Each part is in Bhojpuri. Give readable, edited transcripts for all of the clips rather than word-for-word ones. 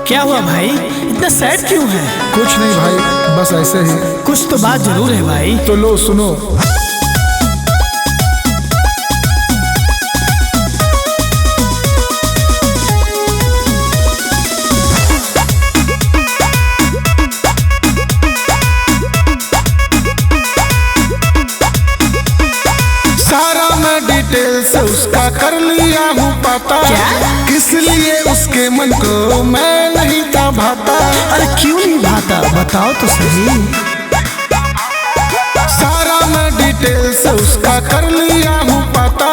क्या हुआ भाई, इतना सैड क्यों है? कुछ नहीं भाई, बस ऐसे ही। कुछ तो बात जरूर है भाई। तो लो सुनो। सारा मैं डिटेल से उसका कर लिया हूँ पता। क्या? किस लिए उसके मन को मैं नहीं था भाता। अरे क्यों नहीं भाता, बताओ तो सही। सारा मैं डिटेल से उसका कर लिया हूँ पता।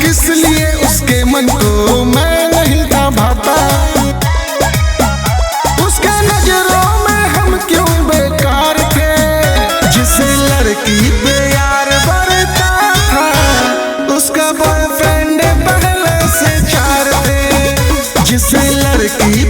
किस लिए उसके मन को मैं नहीं था भाता। उसके नजरों में हम क्यों बेकार थे। जिसे लड़की पे यार बरता था, उसका बॉयफ्रेंड पहले से चार थे। जिसे लड़की